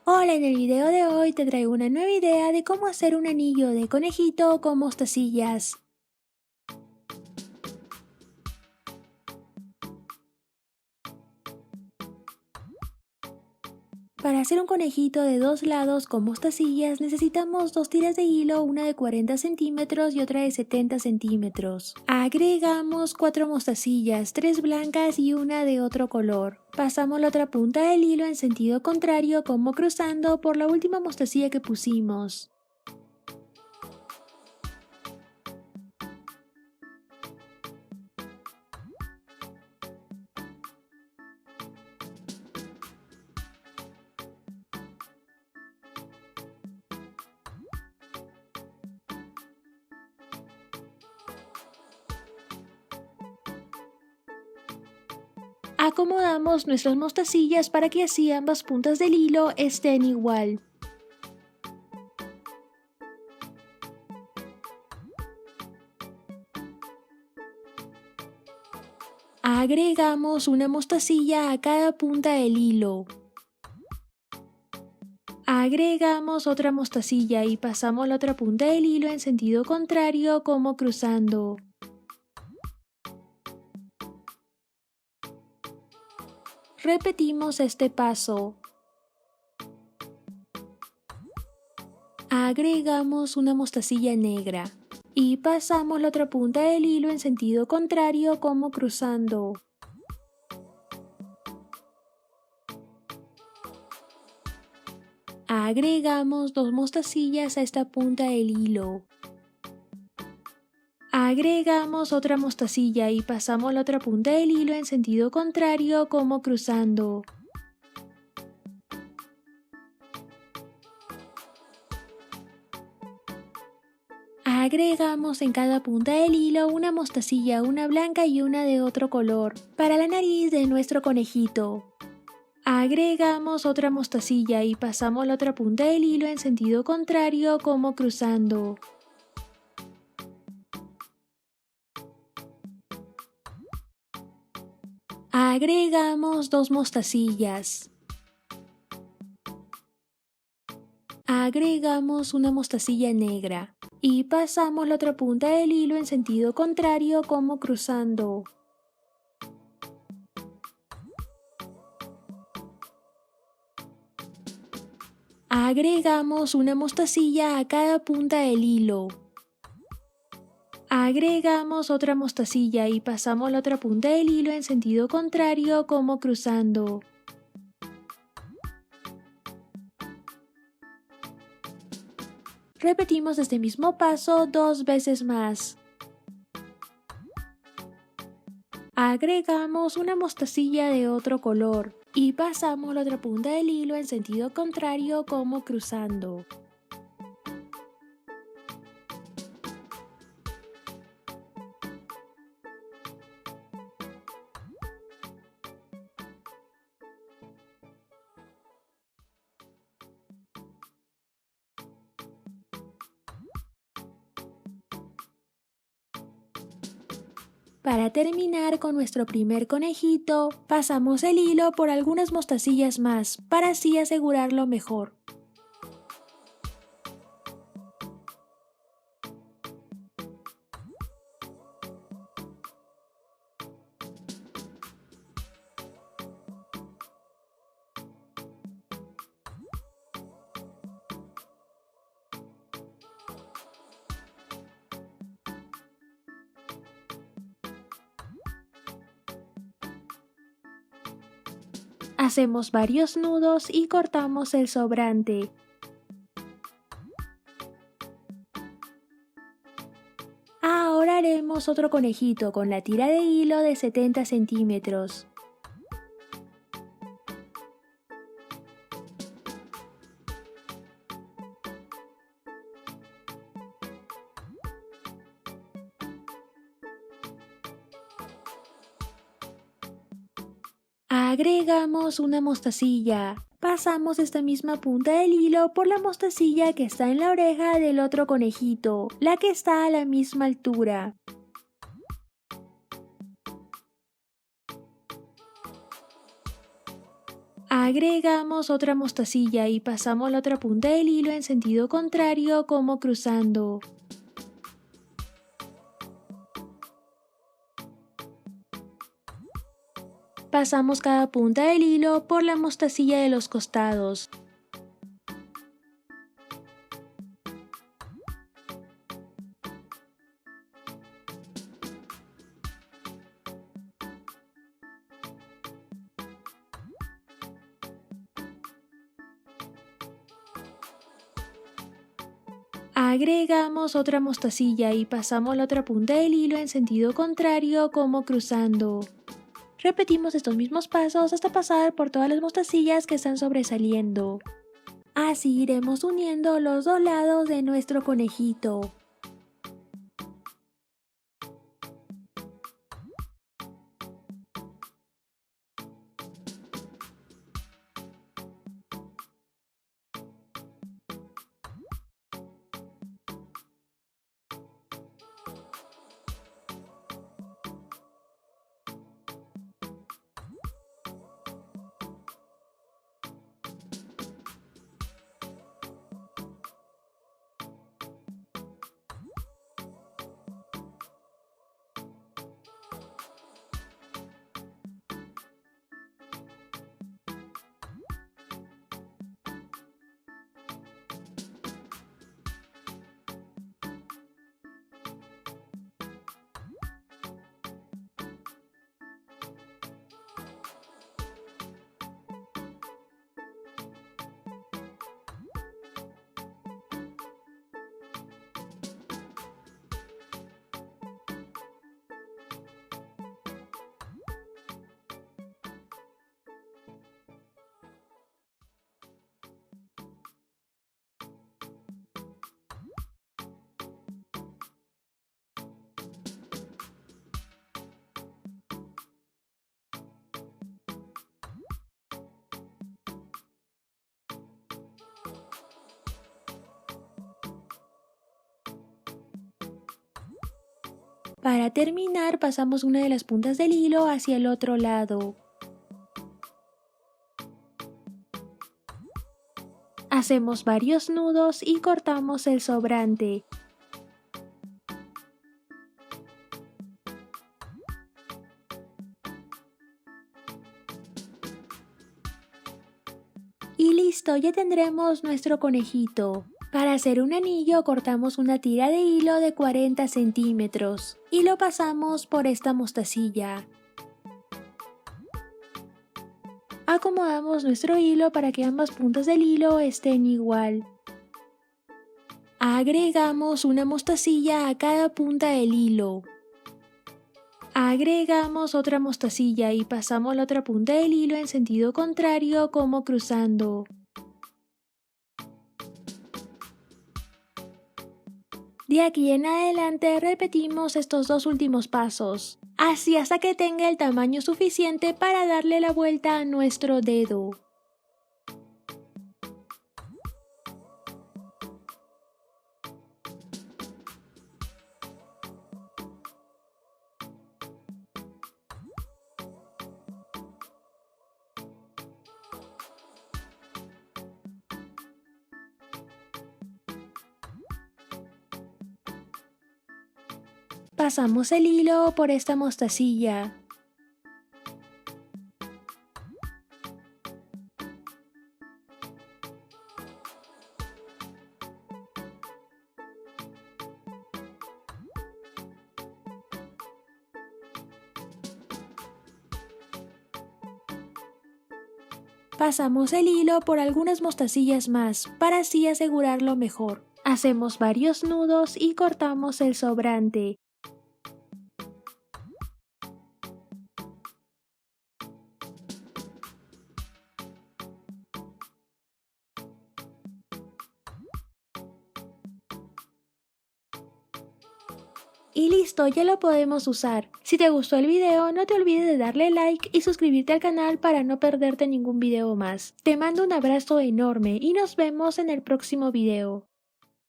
Hola, en el video de hoy te traigo una nueva idea de cómo hacer un anillo de conejito con mostacillas. Para hacer un conejito de dos lados con mostacillas necesitamos dos tiras de hilo, una de 40 centímetros y otra de 70 centímetros. Agregamos 4 mostacillas, 3 blancas y una de otro color. Pasamos la otra punta del hilo en sentido contrario como cruzando por la última mostacilla que pusimos. Acomodamos nuestras mostacillas para que así ambas puntas del hilo estén igual. Agregamos una mostacilla a cada punta del hilo. Agregamos otra mostacilla y pasamos la otra punta del hilo en sentido contrario como cruzando. Repetimos este paso. Agregamos una mostacilla negra y pasamos la otra punta del hilo en sentido contrario como cruzando. Agregamos 2 mostacillas a esta punta del hilo. Agregamos otra mostacilla y pasamos la otra punta del hilo en sentido contrario como cruzando. Agregamos en cada punta del hilo una mostacilla, una blanca y una de otro color, para la nariz de nuestro conejito. Agregamos otra mostacilla y pasamos la otra punta del hilo en sentido contrario como cruzando. Agregamos 2 mostacillas. Agregamos una mostacilla negra y pasamos la otra punta del hilo en sentido contrario como cruzando. Agregamos una mostacilla a cada punta del hilo. Agregamos otra mostacilla y pasamos la otra punta del hilo en sentido contrario como cruzando. Repetimos este mismo paso 2 veces más. Agregamos una mostacilla de otro color y pasamos la otra punta del hilo en sentido contrario como cruzando. Para terminar con nuestro primer conejito, pasamos el hilo por algunas mostacillas más, para así asegurarlo mejor. Hacemos varios nudos y cortamos el sobrante. Ahora haremos otro conejito con la tira de hilo de 70 centímetros. Agregamos una mostacilla. Pasamos esta misma punta del hilo por la mostacilla que está en la oreja del otro conejito, la que está a la misma altura. Agregamos otra mostacilla y pasamos la otra punta del hilo en sentido contrario como cruzando. Pasamos cada punta del hilo por la mostacilla de los costados. Agregamos otra mostacilla y pasamos la otra punta del hilo en sentido contrario como cruzando. Repetimos estos mismos pasos hasta pasar por todas las mostacillas que están sobresaliendo. Así iremos uniendo los dos lados de nuestro conejito. Para terminar, pasamos una de las puntas del hilo hacia el otro lado. Hacemos varios nudos y cortamos el sobrante. Y listo, ya tendremos nuestro conejito. Para hacer un anillo cortamos una tira de hilo de 40 centímetros y lo pasamos por esta mostacilla. Acomodamos nuestro hilo para que ambas puntas del hilo estén igual. Agregamos una mostacilla a cada punta del hilo. Agregamos otra mostacilla y pasamos la otra punta del hilo en sentido contrario como cruzando. De aquí en adelante repetimos estos dos últimos pasos, así hasta que tenga el tamaño suficiente para darle la vuelta a nuestro dedo. Pasamos el hilo por esta mostacilla. Pasamos el hilo por algunas mostacillas más para así asegurarlo mejor. Hacemos varios nudos y cortamos el sobrante. Y listo, ya lo podemos usar. Si te gustó el video, no te olvides de darle like y suscribirte al canal para no perderte ningún video más. Te mando un abrazo enorme y nos vemos en el próximo video.